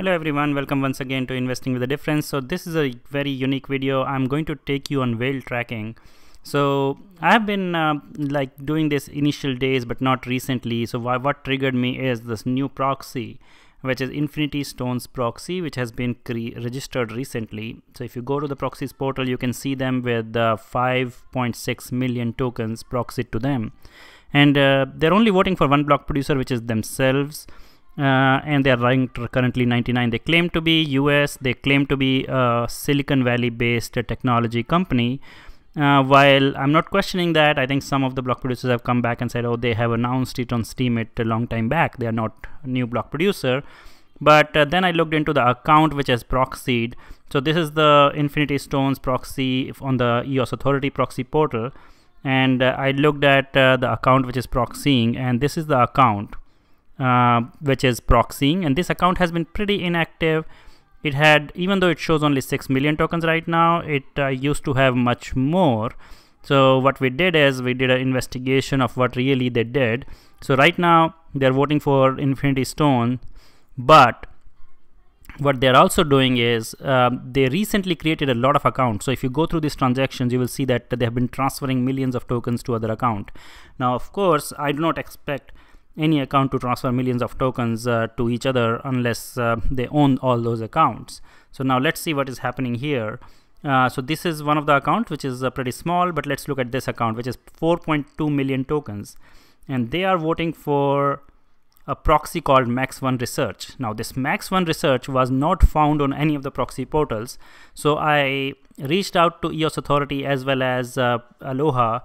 Hello everyone, welcome once again to Investing with a Difference. So this is a very unique video. I'm going to take you on whale tracking. So I have been doing this initial days but not recently. So what triggered me is this new proxy, which is Infinity Stones proxy, which has been registered recently. So if you go to the proxies portal, you can see them with 5.6 million tokens proxied to them, and they're only voting for one block producer, which is themselves. And they are ranked currently 99. They claim to be US, they claim to be a Silicon Valley based technology company. While I'm not questioning that, I think some of the block producers have come back and said, oh, they have announced it on Steam a long time back. They are not a new block producer. But then I looked into the account which has proxied. So this is the Infinity Stones proxy on the EOS Authority proxy portal. And I looked at the account which is proxying, and this is the account which is proxying, and this account has been pretty inactive. It had, even though it shows only 6 million tokens right now, it used to have much more. So what we did is we did an investigation of what really they did. So right now they're voting for Infinity Stone, but what they're also doing is they recently created a lot of accounts. So if you go through these transactions, you will see that they have been transferring millions of tokens to other account. Now of course I do not expect any account to transfer millions of tokens to each other unless they own all those accounts. So now let's see what is happening here. So this is one of the accounts which is pretty small, but let's look at this account which is 4.2 million tokens, and they are voting for a proxy called Max1 Research. Now this Max1 Research was not found on any of the proxy portals, so I reached out to EOS Authority as well as Aloha,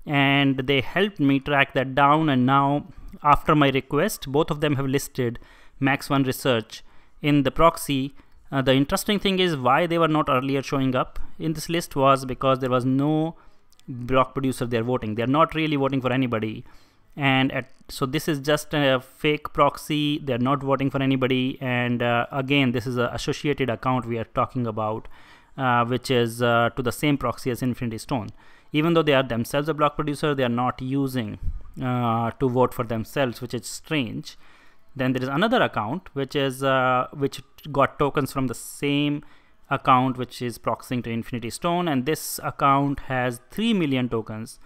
and they helped me track that down, and now after my request, both of them have listed Max1 Research in the proxy. The interesting thing is why they were not earlier showing up in this list was because there was no block producer they're voting. They're not really voting for anybody, and so this is just a fake proxy. They're not voting for anybody, and again, this is an associated account we are talking about, which is to the same proxy as Infinity Stone. Even though they are themselves a block producer, they are not using to vote for themselves, which is strange. Then there is another account which is which got tokens from the same account which is proxying to Infinity Stone, and this account has 3 million tokens,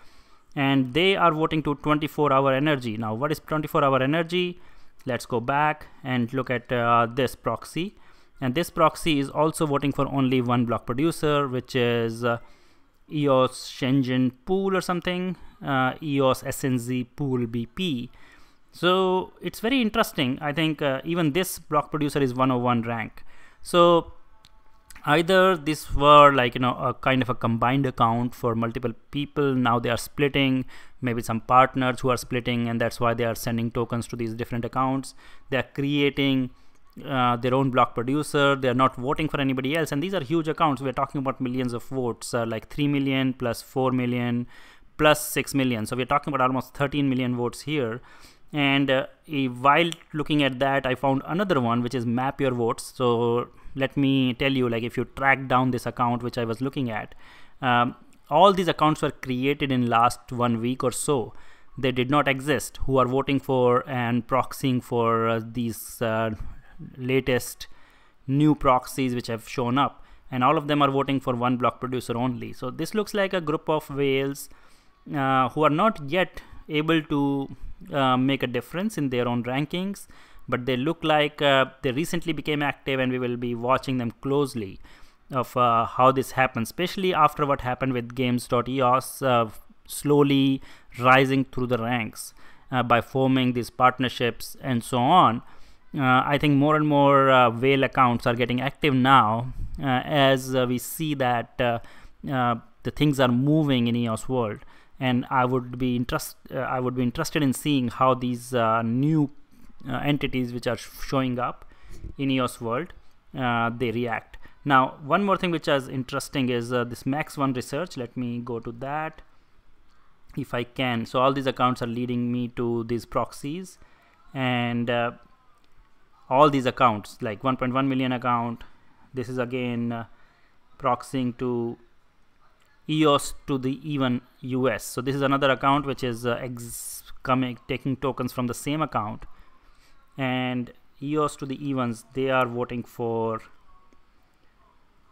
and they are voting to 24-hour energy. Now what is 24-hour energy? Let's go back and look at this proxy, and this proxy is also voting for only one block producer, which is EOS Shenzhen Pool or something, EOS SNZ Pool BP. So it's very interesting. I think even this block producer is 101 rank. So either this were like, a kind of a combined account for multiple people. Now they are splitting, maybe some partners who are splitting, and that's why they are sending tokens to these different accounts. They are creating their own block producer. They are not voting for anybody else, and these are huge accounts. We're talking about millions of votes, like 3 million plus 4 million plus 6 million. So we're talking about almost 13 million votes here. And while looking at that, I found another one which is Map Your Votes. So let me tell you, like, if you track down this account which I was looking at, all these accounts were created in last 1 week or so. They did not exist, who are voting for and proxying for these latest new proxies which have shown up, and all of them are voting for one block producer only. So this looks like a group of whales who are not yet able to make a difference in their own rankings, but they look like they recently became active, and we will be watching them closely of how this happens, especially after what happened with games.eos slowly rising through the ranks by forming these partnerships and so on. I think more and more whale accounts are getting active now as we see that the things are moving in EOS world, and I would be interested in seeing how these new entities which are showing up in EOS world they react. Now one more thing which is interesting is this Max1 Research. Let me go to that if I can. So all these accounts are leading me to these proxies, and all these accounts, like 1.1 million account, this is again proxying to EOS to the even US. So this is another account which is taking tokens from the same account, and EOS to the E1s, they are voting for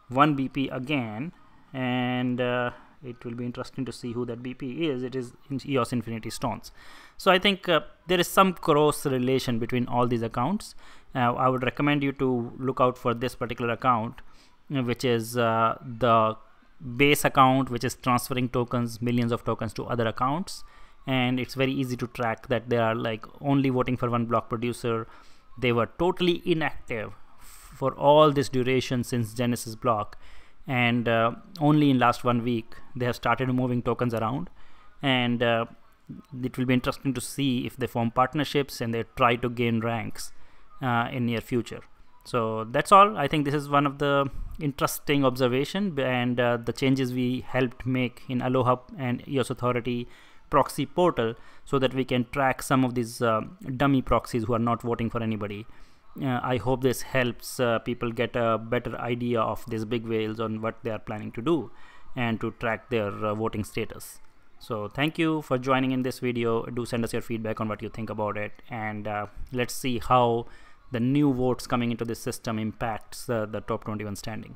1 BP again, and it will be interesting to see who that BP is. It is EOS Infinity Stones. So I think there is some cross relation between all these accounts. I would recommend you to look out for this particular account, which is the base account, which is transferring tokens, millions of tokens to other accounts, and it's very easy to track that they are like only voting for one block producer. They were totally inactive for all this duration since Genesis block, and only in last 1 week they have started moving tokens around, and it will be interesting to see if they form partnerships and they try to gain ranks in near future. So that's all. I think this is one of the interesting observation, and the changes we helped make in Aloha and EOS Authority proxy portal, so that we can track some of these dummy proxies who are not voting for anybody. I hope this helps people get a better idea of these big whales on what they are planning to do and to track their voting status. So thank you for joining in this video. Do send us your feedback on what you think about it, and let's see how the new votes coming into this system impacts the top 21 standing.